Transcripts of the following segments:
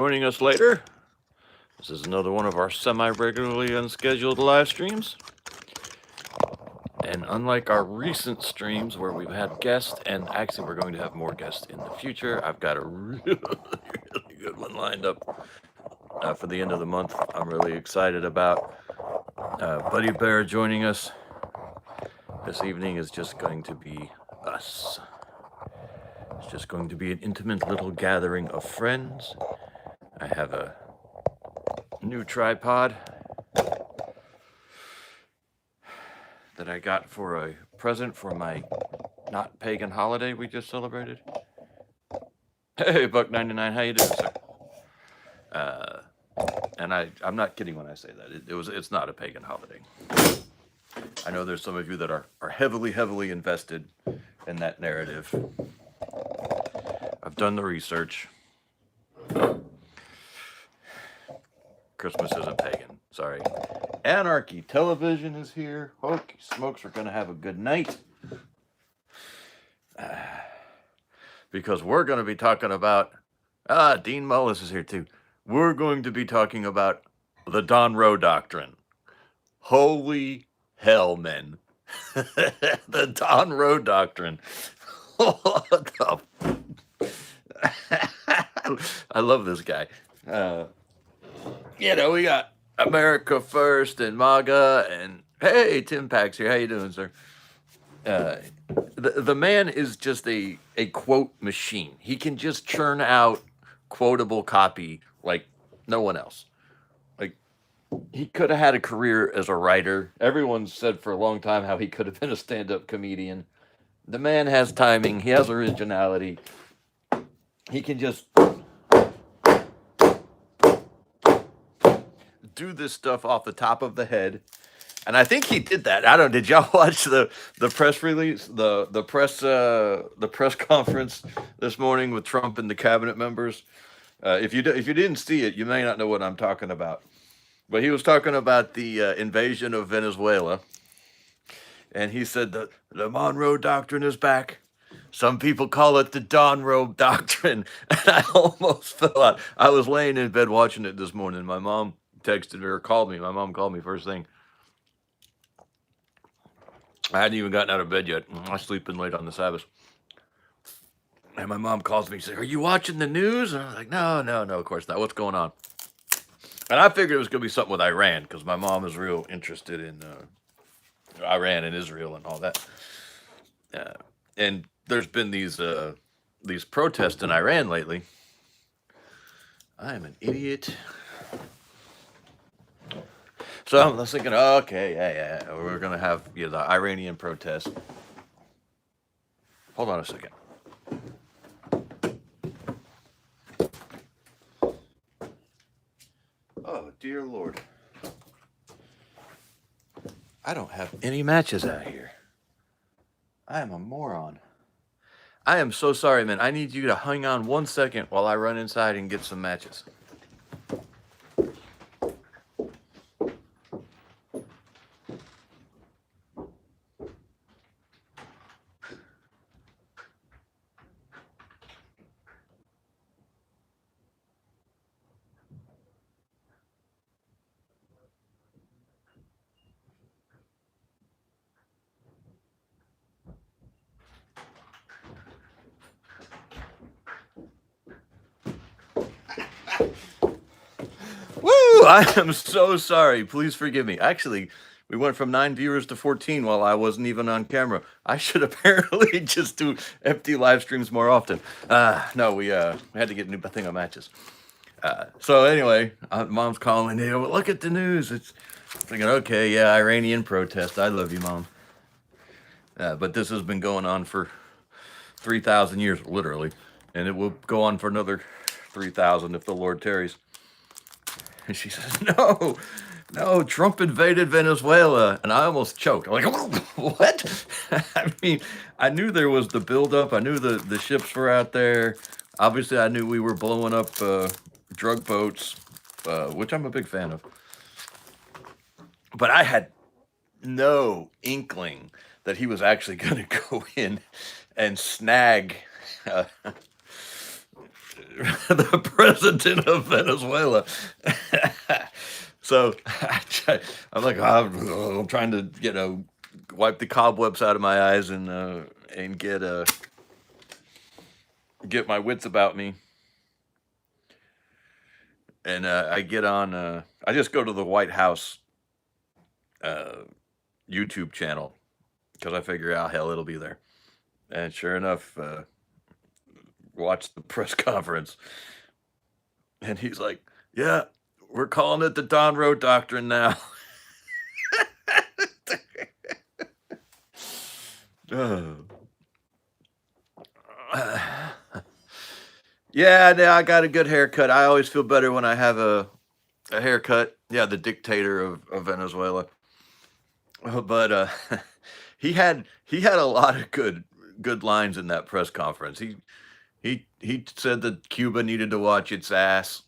Joining us later, this is another one of our semi-regularly unscheduled live streams. And unlike our recent streams where we've had guests, and actually we're going to have more guests in the future, I've got a really good one lined up for the end of the month. I'm really excited about. Buddy Bear joining us this evening is just going to be us. It's just going to be an intimate little gathering of friends. I have a new tripod that I got for a present for my not pagan holiday we just celebrated. Hey, Buck99, how you doing, sir? And I'm not kidding when I say that. It's not a pagan holiday. I know there's some of you that are heavily invested in that narrative. I've done the research. Christmas isn't pagan. Sorry. Anarchy Television is here. Holy smokes, we're going to have a good night. Because we're going to be talking about... Dean Mullis is here too. We're going to be talking about the Donroe Doctrine. Holy hell, men. The Donroe Doctrine. What the... I love this guy. We got America First and MAGA, and hey, Tim Pax here. How you doing, sir? The man is just a quote machine. He can just churn out quotable copy like no one else. Like, he could have had a career as a writer. Everyone said for a long time how he could have been a stand-up comedian. The man has timing. He has originality. He can just do this stuff off the top of the head. And I think he did that. I don't. Did y'all watch the press release, the press conference this morning with Trump and the cabinet members? If you didn't see it, you may not know what I'm talking about. But he was talking about the invasion of Venezuela, and he said the Monroe Doctrine is back. Some people call it the Donroe Doctrine, and I almost fell out. I was laying in bed watching it this morning. My mom texted me or called me. My mom called me first thing. I hadn't even gotten out of bed yet. I was sleeping late on the Sabbath. And my mom calls me and says, "Are you watching the news?" And I was like, no, of course not. What's going on? And I figured it was going to be something with Iran because my mom is real interested in Iran and Israel and all that. And there's been these protests in Iran lately. I am an idiot. So I was thinking, okay, yeah, we're going to have the Iranian protest. Hold on a second. Oh, dear Lord. I don't have any matches out here. I am a moron. I am so sorry, man. I need you to hang on 1 second while I run inside and get some matches. Woo! I am so sorry. Please forgive me. Actually, we went from 9 viewers to 14 while I wasn't even on camera. I should apparently just do empty live streams more often. No, we had to get a new thing of matches. So anyway, Mom's calling. Hey, look at the news. It's thinking, okay, yeah, Iranian protest. I love you, Mom. But this has been going on for 3,000 years, literally. And it will go on for another 3,000 if the Lord tarries. And she says, no, Trump invaded Venezuela. And I almost choked. I'm like, what? I mean, I knew there was the buildup. I knew the ships were out there. Obviously, I knew we were blowing up drug boats, which I'm a big fan of. But I had no inkling that he was actually going to go in and snag the president of Venezuela. So I'm like, I'm trying to, wipe the cobwebs out of my eyes and get my wits about me. And I get on. I just go to the White House YouTube channel because I figure out hell it'll be there. And sure enough, watch the press conference, and he's like, "Yeah, we're calling it the Donroe Doctrine now." Yeah, now I got a good haircut. I always feel better when I have a haircut. Yeah, the dictator of Venezuela. But he had a lot of good lines in that press conference. He said that Cuba needed to watch its ass.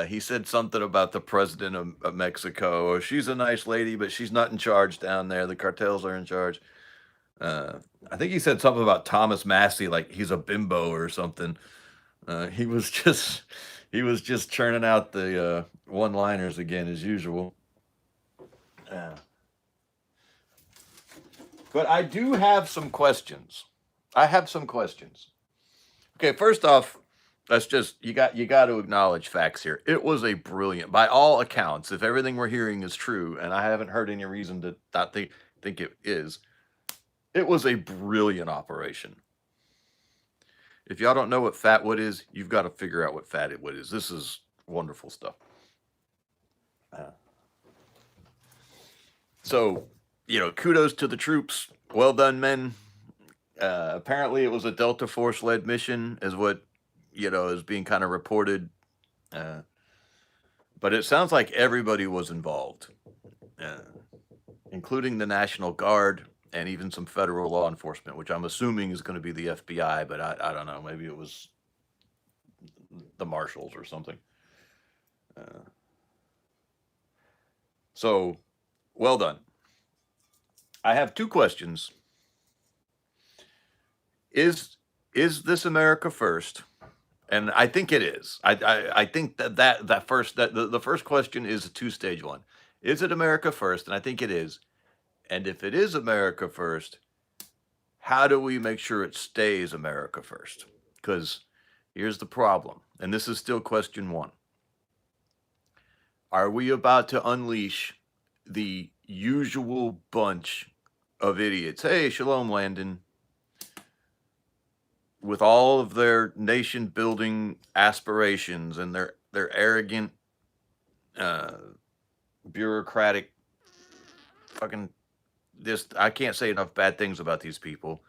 He said something about the president of Mexico. Oh, she's a nice lady, but she's not in charge down there. The cartels are in charge. I think he said something about Thomas Massey, like he's a bimbo or something. He was just churning out the one-liners again as usual. But I do have some questions. I have some questions. Okay, first off, that's just you got to acknowledge facts here. It was a brilliant, by all accounts, if everything we're hearing is true, and I haven't heard any reason to not think it is. It was a brilliant operation. If y'all don't know what fatwood is, you've got to figure out what fatwood is. This is wonderful stuff. So, kudos to the troops. Well done, men. Apparently, it was a Delta Force-led mission, is what is being kind of reported. But it sounds like everybody was involved, including the National Guard and even some federal law enforcement, which I'm assuming is going to be the FBI, but I don't know. Maybe it was the Marshals or something. So, well done. I have two questions. Is this America first? And I think it is. I think the first question is a two-stage one. Is it America first? And I think it is. And if it is America first, how do we make sure it stays America first? Because here's the problem, and this is still question one. Are we about to unleash the usual bunch of idiots? Hey, Shalom, Landon. With all of their nation-building aspirations and their arrogant, bureaucratic, fucking, I can't say enough bad things about these people.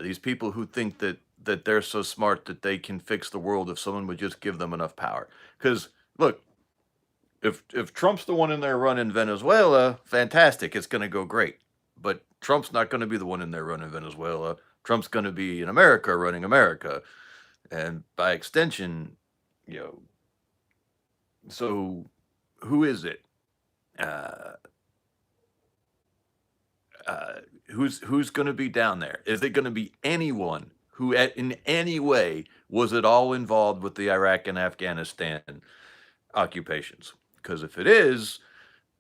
These people who think that they're so smart that they can fix the world if someone would just give them enough power. Because look, if Trump's the one in there running Venezuela, fantastic, it's going to go great. But Trump's not going to be the one in there running Venezuela. Trump's going to be in America running America. And by extension, so who is it? Who's going to be down there? Is it going to be anyone who in any way was at all involved with the Iraq and Afghanistan occupations? Because if it is,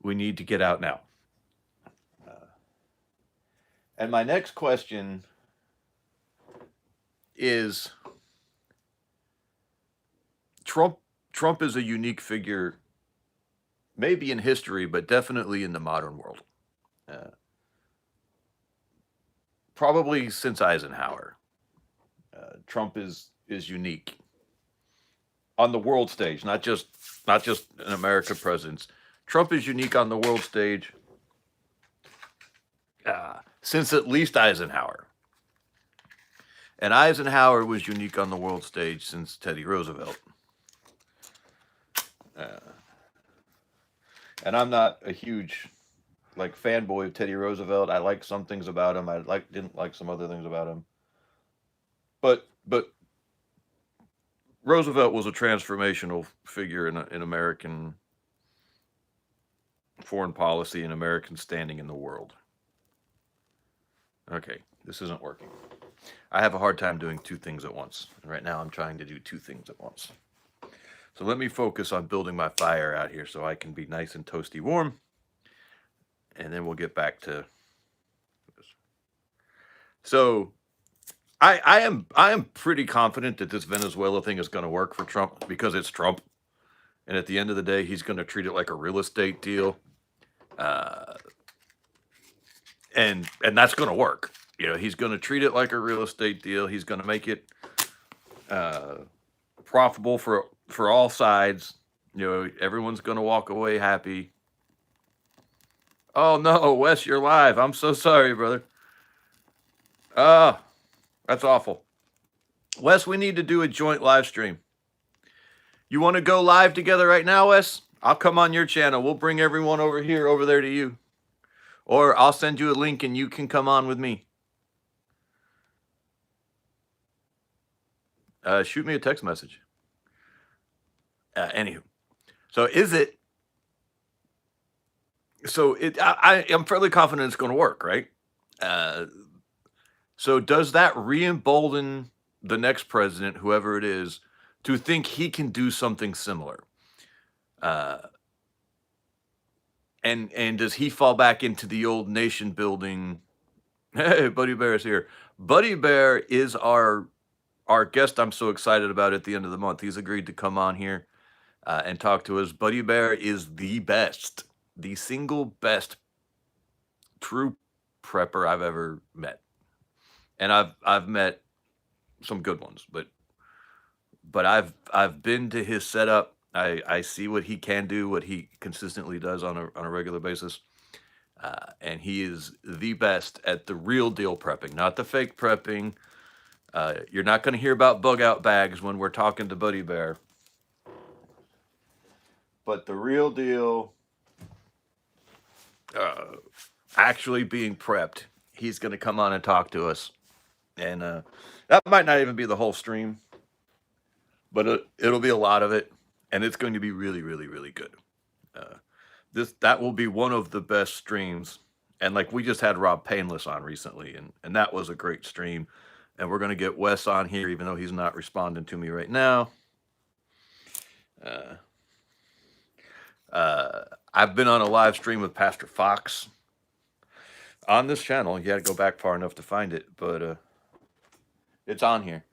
we need to get out now. And my next question is, Trump is a unique figure, maybe in history, but definitely in the modern world. Probably since Eisenhower, Trump is unique on the world stage, not just an American presence. Trump is unique on the world stage since at least Eisenhower. And Eisenhower was unique on the world stage since Teddy Roosevelt. And I'm not a huge fanboy of Teddy Roosevelt. I like some things about him. Didn't like some other things about him. But Roosevelt was a transformational figure in American foreign policy and American standing in the world. Okay, this isn't working. I have a hard time doing two things at once. And right now I'm trying to do two things at once. So let me focus on building my fire out here so I can be nice and toasty warm. And then we'll get back to this. So I am pretty confident that this Venezuela thing is going to work for Trump because it's Trump. And at the end of the day, he's going to treat it like a real estate deal. Uh, and that's going to work. You know, he's going to treat it like a real estate deal. He's going to make it uh, profitable for all sides. You know, everyone's going to walk away happy. Oh no, Wes, you're live. I'm so sorry, brother. Ah, that's awful. Wes, we need to do a joint live stream. You want to go live together right now, Wes? I'll come on your channel. We'll bring everyone over here, over there to you. Or I'll send you a link and you can come on with me. Shoot me a text message. Anywho, so is it? So I am fairly confident it's going to work, right? So does that re-embolden the next president, whoever it is, to think he can do something similar? And does he fall back into the old nation building? Hey, Buddy Bear is here. Buddy Bear is our guest I'm so excited about at the end of the month. He's agreed to come on here and talk to us. Buddy Bear is the best, the single best true prepper I've ever met. And I've met some good ones, but I've been to his setup. I see what he can do, what he consistently does on a regular basis. And he is the best at the real deal prepping, not the fake prepping. You're not going to hear about bug out bags when we're talking to Buddy Bear. But the real deal, actually being prepped, he's going to come on and talk to us. And that might not even be the whole stream, but it'll be a lot of it. And it's going to be really, really, really good. That will be one of the best streams. And like we just had Rob Painless on recently, and that was a great stream. And we're going to get Wes on here, even though he's not responding to me right now. I've been on a live stream with Pastor Fox on this channel. You got to go back far enough to find it, but it's on here.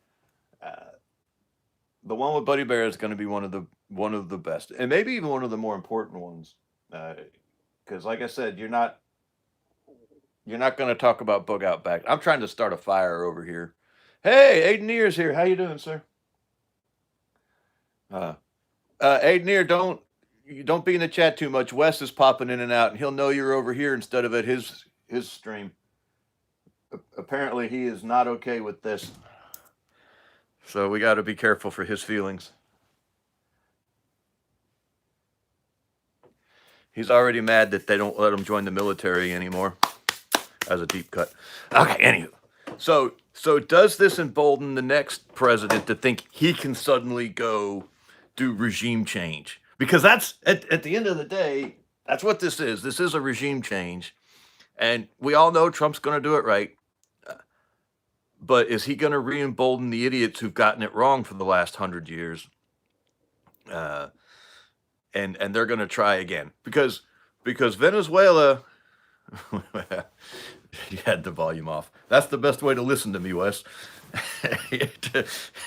The one with Buddy Bear is going to be one of the best, and maybe even one of the more important ones. Because, like I said, you're not going to talk about bug out back. I'm trying to start a fire over here. Hey, Aiden Ear's here. How you doing, sir? Aiden Ear, don't be in the chat too much. Wes is popping in and out, and he'll know you're over here instead of at his stream. Apparently, he is not okay with this. So we got to be careful for his feelings. He's already mad that they don't let him join the military anymore. As a deep cut. Okay, anywho. So does this embolden the next president to think he can suddenly go do regime change? Because that's, at the end of the day, that's what this is. This is a regime change. And we all know Trump's going to do it right. But is he going to re-embolden the idiots who've gotten it wrong for the last 100 years? And they're going to try again. Because Venezuela... You had the volume off. That's the best way to listen to me, Wes.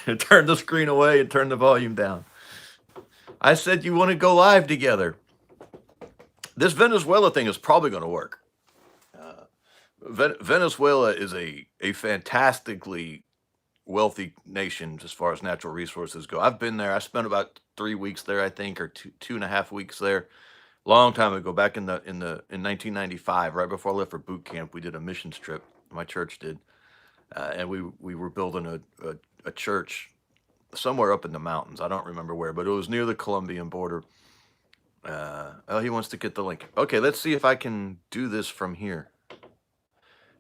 Turn the screen away and turn the volume down. I said you want to go live together. This Venezuela thing is probably going to work. Venezuela is a fantastically wealthy nation as far as natural resources go. I've been there. I spent about 3 weeks there, I think, or 2.5 weeks there. Long time ago, back in 1995, right before I left for boot camp, we did a missions trip. My church did, and we were building a church somewhere up in the mountains. I don't remember where, but it was near the Colombian border. Oh, he wants to get the link. Okay, let's see if I can do this from here.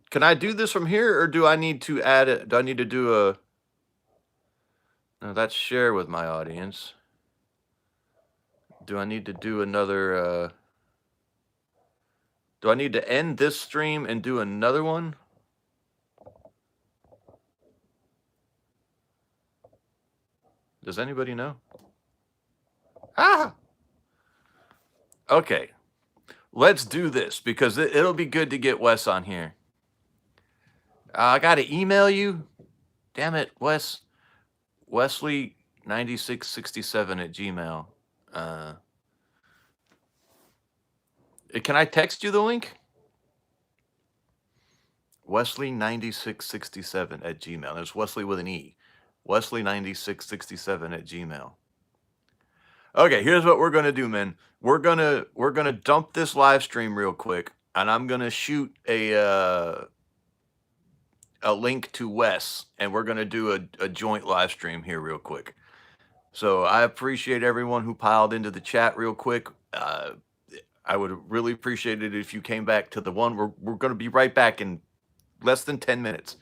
Can I do this from here, or do I need to add it? Do I need to do a? No, that's share with my audience. Do I need to do another, do I need to end this stream and do another one? Does anybody know? Ah! Okay. Let's do this because it'll be good to get Wes on here. I got to email you. Damn it, Wes. Wesley9667 at Gmail. Can I text you the link? Wesley9667 at Gmail. There's Wesley with an E. Wesley9667 at Gmail. Okay, here's what we're gonna do, man. We're gonna dump this live stream real quick, and I'm gonna shoot a link to Wes, and we're gonna do a joint live stream here real quick. So I appreciate everyone who piled into the chat real quick. I would really appreciate it if you came back to the one. We're gonna be right back in less than 10 minutes.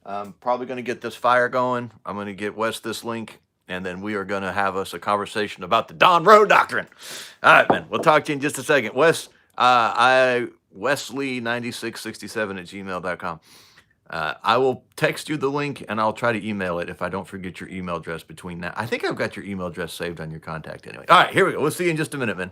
I'm probably gonna get this fire going. I'm gonna get Wes this link. And then we are going to have us a conversation about the Donroe Doctrine. All right, man. We'll talk to you in just a second. Wes, Wesley9667 at gmail.com. I will text you the link, and I'll try to email it if I don't forget your email address between now. I think I've got your email address saved on your contact anyway. All right, here we go. We'll see you in just a minute, man.